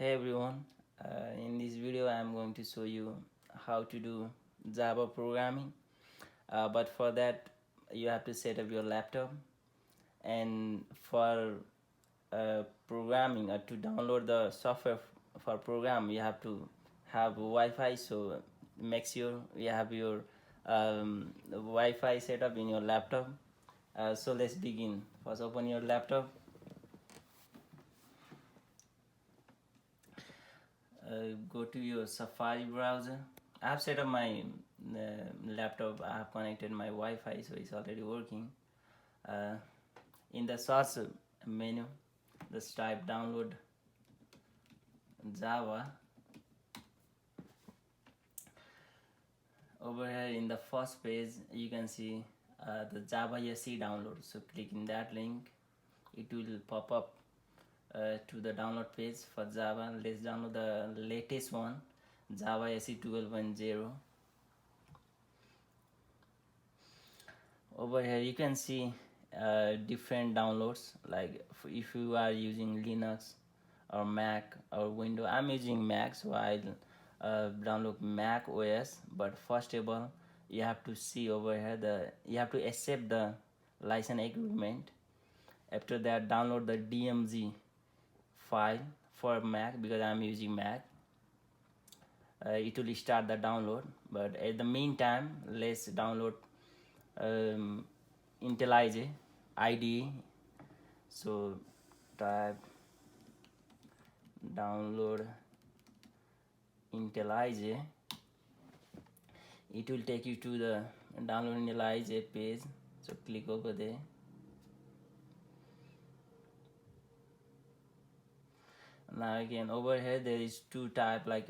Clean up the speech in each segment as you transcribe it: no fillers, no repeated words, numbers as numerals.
Hey everyone, in this video I am going to show you how to do Java programming, but for that you have to set up your laptop, and for programming to download the software for program you have to have Wi-Fi, so make sure you have your Wi-Fi set up in your laptop. So let's begin. First open your laptop. Go to your Safari browser. I have set up my laptop. I have connected my Wi-Fi, so it's already working. Uh, in the source menu, just type download Java. Over here in the first page, you can see the Java SE download. So click in that link. It will pop up to the download page for Java. Let's download the latest one, Java SE 12.0. Over here you can see different downloads, like if you are using Linux or Mac or Windows. I'm using Mac, so I'll download Mac OS. But first of all, you have to see over here, you have to accept the license agreement. After that, download the DMG file for Mac, because I'm using Mac. It will start the download, but at the meantime let's download IntelliJ IDE. So type download IntelliJ. It will take you to the download IntelliJ page, so click over there. Now again over here there is two type, like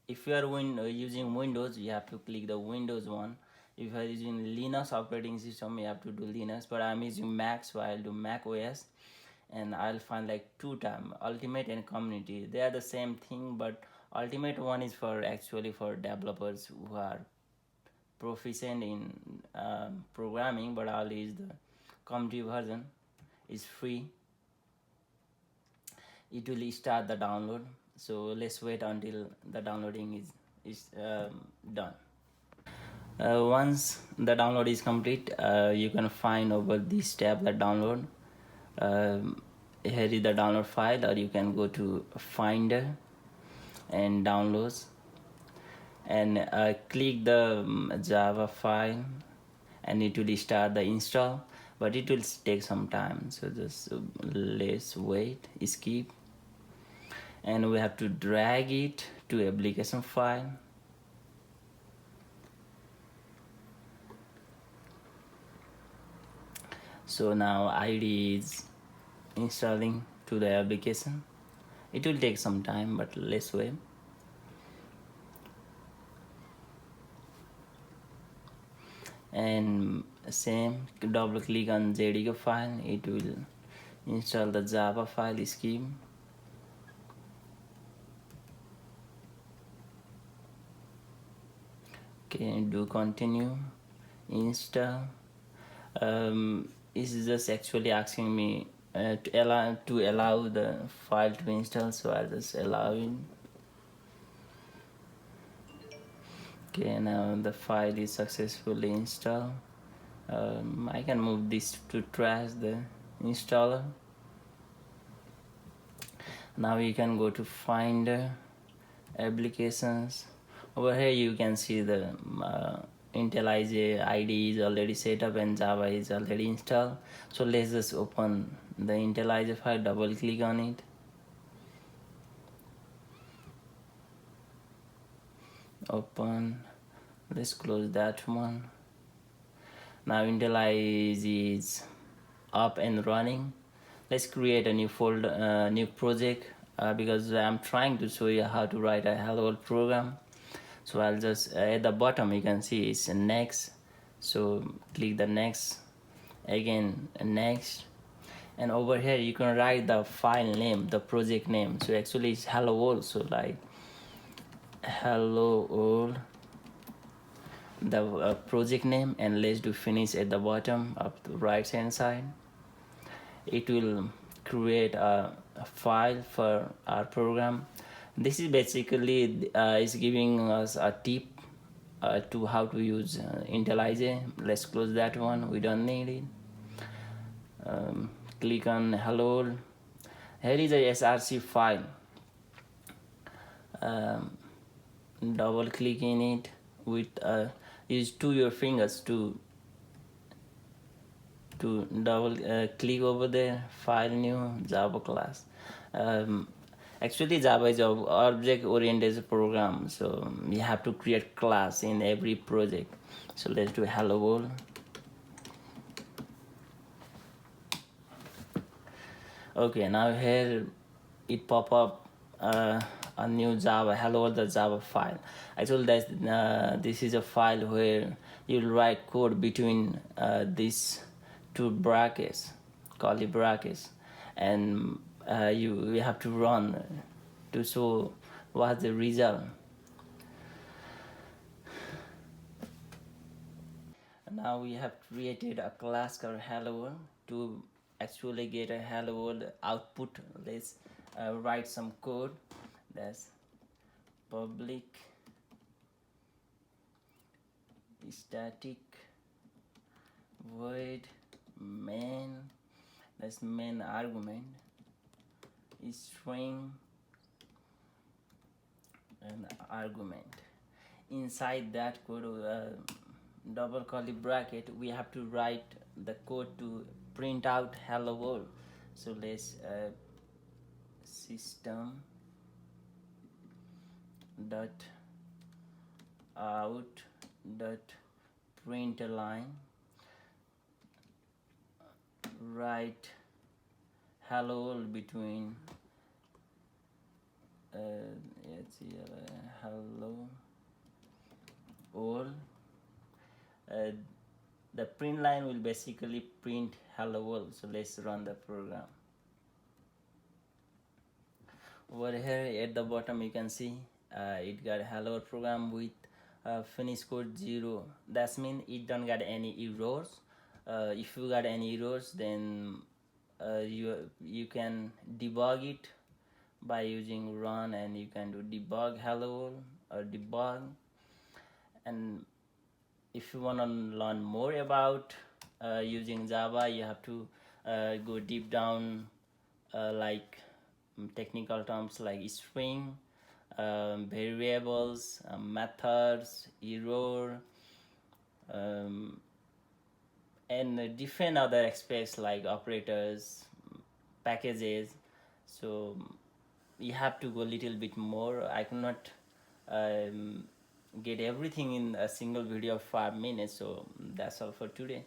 if you are using Windows, you have to click the Windows one. If you are using Linux operating system, you have to do Linux, but I'm using Mac, so I'll do Mac OS. And I'll find like two time, Ultimate and Community. They are the same thing, but Ultimate one is for actually for developers who are proficient in programming, but I'll use the Community version. Is free. It will start the download, so let's wait until the downloading is done. Once the download is complete, you can find over this tab the download. Here is the download file, or you can go to Finder and Downloads and click the Java file, and it will start the install, but it will take some time, so just let's wait. Skip, and we have to drag it to application file. So now IDE is installing to the application. It will take some time, but let's wait. And same, double click on JDK file, it will install the Java file scheme. Okay, do continue, install. This is just actually asking me to allow the file to install, so I'll just allow it. Okay, now the file is successfully installed. I can move this to trash the installer. Now you can go to Finder, Applications. Over here you can see the IntelliJ IDE is already set up and Java is already installed. So let's just open the IntelliJ file, double click on it. Open, let's close that one. Now IntelliJ is up and running. Let's create a new folder, new project, because I'm trying to show you how to write a hello world program. So I'll just at the bottom you can see it's next, so click the next, again next, and over here you can write the file name, the project name. So actually it's hello world, so like hello world, the project name, and let's do finish at the bottom of the right hand side. It will create a file for our program. This is basically is giving us a tip to how to use IntelliJ. Let's close that one, we don't need it. Click on hello. Here is a src file. Double click in it with use your fingers to double click over there, file, new Java class. um, Actually Java is an object oriented program, so you have to create class in every project. So let's do hello world. Okay, now here it pop up a new Java hello world, the Java file. I told that this is a file where you'll write code between these two brackets, curly brackets, and you have to run to show what's the result. Now we have created a class called hello world to actually get a hello world output. Let's write some code. That's public static void main, that's main argument, string and argument. Inside that code, double curly bracket, we have to write the code to print out hello world. So let's system dot out dot print line, write hello world between let's see, hello world. The print line will basically print hello world. So let's run the program. Over here at the bottom you can see it got hello world program with finish code 0. That means it don't got any errors. If you got any errors, then you can debug it by using run, and you can do debug hello world or debug. And if you want to learn more about using Java, you have to go deep down, like technical terms like string, variables, methods, error, and different other aspects like operators, packages. So you have to go a little bit more. I cannot get everything in a single video of 5 minutes, so that's all for today.